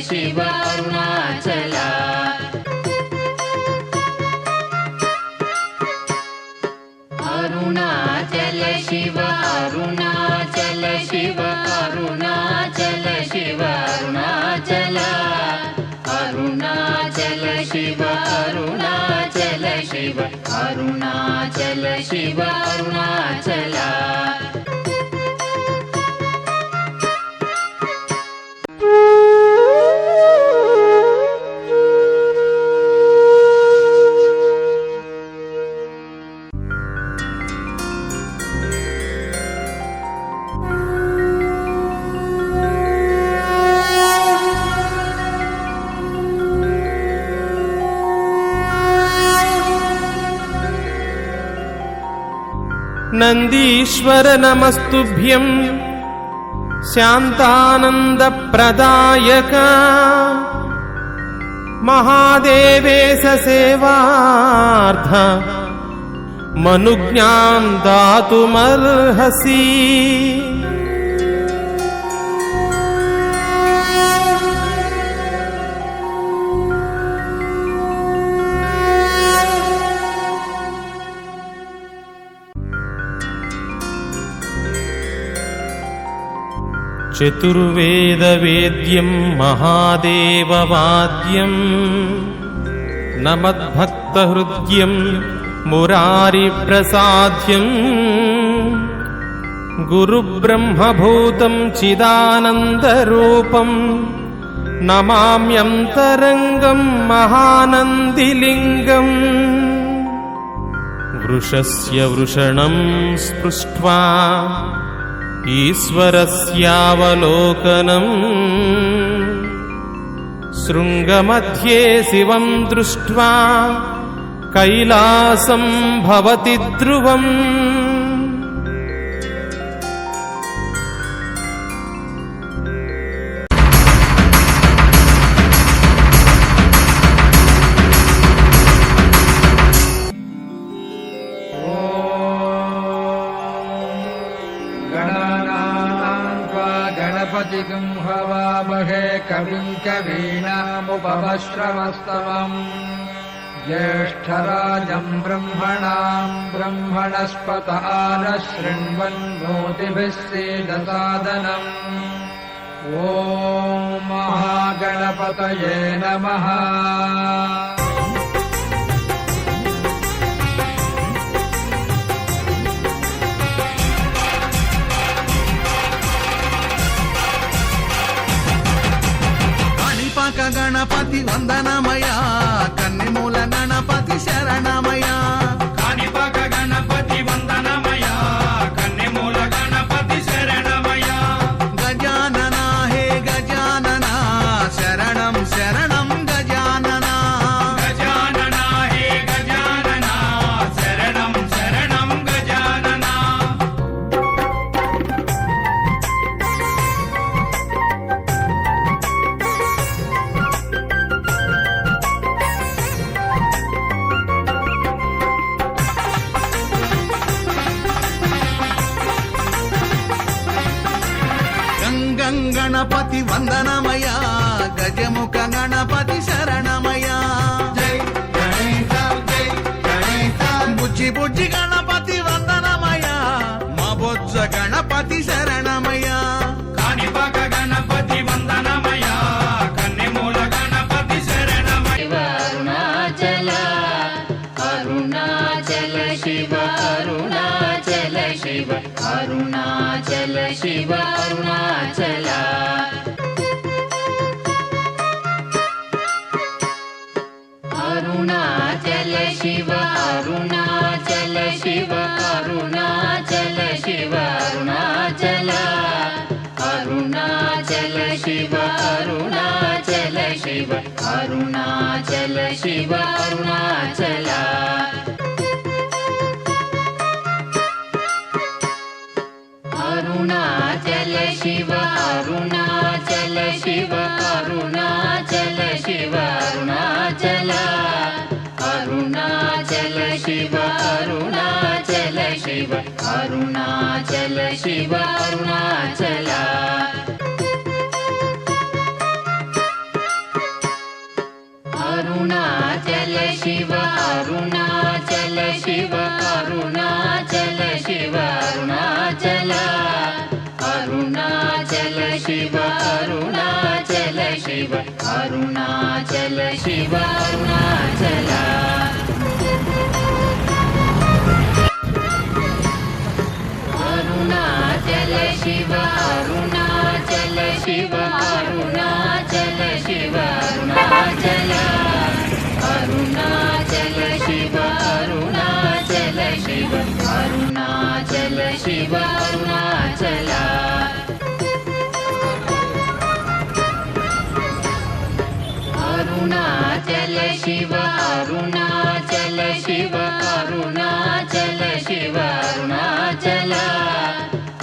ಶಿವ ಅರುಣಾಚಲ. ಅರುಣಾಚಲ ಶಿವ ಅರುಣಾಚಲ ಶಿವ ಅರುಣಾಚಲ ಶಿವ ಅರುಣಾಚಲ. ಅರುಣಾಚಲ ಶಿವ ಅರುಣಾಚಲ ಶಿವ ಅರುಣಾಚಲ ಶಿವ ಅರುಣಾಚಲ. ನಂದೀಶ್ವರ ನಮಸ್ತುಭ್ಯಂ ಶಾಂತಾನಂದ ಪ್ರದಾಯಕ ಮಹಾದೇವೇಶ ಸೇವಾರ್ಥ ಮನುಜ್ಞಾಂ ದಾತುಮರ್ಹಸಿ. ಚತುರ್ವೇದವೇದ್ಯಂ ಮಹಾದೇವವಾದ್ಯಂ ನಮದ್ಭಕ್ತಹೃದ್ಯಂ ಮುರಾರಿಪ್ರಸಾದ್ಯಂ ಗುರುಬ್ರಹ್ಮಭೂತಂ ಚಿದಾನಂದರೂಪಂ ನಮಾಮ್ಯಂತರಂಗಂ ಮಹಾನಂದಿಲಿಂಗಂ. ವೃಷಸ್ಯ ವೃಷಣಂ ಸ್ಪೃಷ್ಟ್ವಾ ಈಶ್ವರಸ್ಯಾವಲೋಕನಂ ಶೃಂಗಮಧ್ಯೆ ಶಿವಂ ದೃಷ್ಟ್ವಾ ಕೈಲಾಸಂ ಭವತಿ ಧ್ರುವಂ. गणपतिं हवामहे कविं कवीनामुपमश्रवस्तवम्. ज्येष्ठराजं ब्रह्मणां ब्रह्मणस्पत आनशृण्वन्नोतिभिः सीदसादनम्. ॐ महागणपतये नमः. గణపతి వందనమయ కన్నిమూల గణపతి శరణమయ. కాణిపాక గణపతి వందనమయ కన్నిమూల గణపతి శరణమయ. గజానన హే గజానన శరణం శరణం గజానన. గజానన హే గజానన శరణం శరణం గజానన. గణపతి వందనమయ గజముఖ గణపతి శరణమయ. బుజ్జి బుజ్జి గణపతి వందనమయ మా బొజ్జ గణపతి శరణమయ. కాణిపాక గణపతి వందనమయ కన్నిమూల గణపతి శరణమయ. అరుణాచల అరుణాచల శివ అరుణాచల శివ అరుణాచల శివ అరుణాచల. అరుణాచల శివ అరుణాచల శివ అరుణాచల శివ అరుణాచల. అరుణాచల శివ అరుణాచల శివ అరుణాచల శివ అరుణాచల. అరుణాచల శివ అరుణాచల శివ అరుణాచల శివ అరుణాచల. అరుణాచల శివ అరుణాచల శివ అరుణాచల శివ అరుణాచల. अरुणाचल शिव अरुणाचल शिव अरुणाचल शिव अरुणाचल अरुणाचल शिव अरुणाचल शिव अरुणाचल शिव अरुणाचल अरुणाचल शिव अरुणाचल शिव अरुणाचल शिव अरुणाचल अरुणाचल शिव अरुणाचल शिव अरुणाचल शिव अरुणाचल अरुणाचल शिव अरुणाचल शिव अरुणाचल शिव अरुणाचल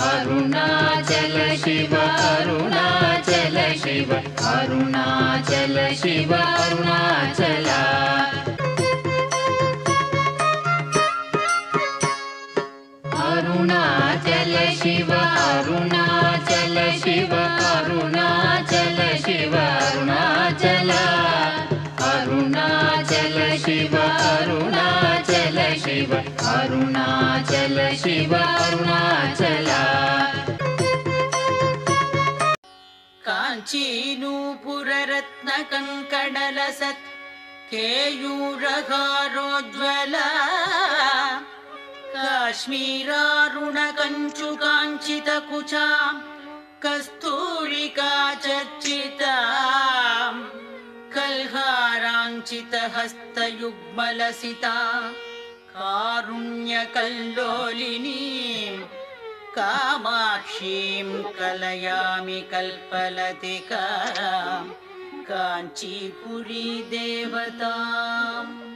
अरुणाचल शिव अरुणाचल शिव अरुणाचल शिव अरुणाचल अरुणाचल शिव अरुणाचल शिव अरुणाचल शिव अरुणाचल अरुणाचल शिव अरुणाचल शिव अरुणाचल शिव अरुणाचल काञ्चीनूपुररत्न कङ्कणलसत् केयूरहारोज्ज्वला काश्मीरारुणकञ्चुकाञ्चितकुचा कस्तूरिका चर्चिता कल्हाराञ्चितहस्तयुग्मलसिता कारुण्यकल्लोलिनीं कामाक्षीं कलयामि कल्पलतिकां काञ्चीपुरी देवताम्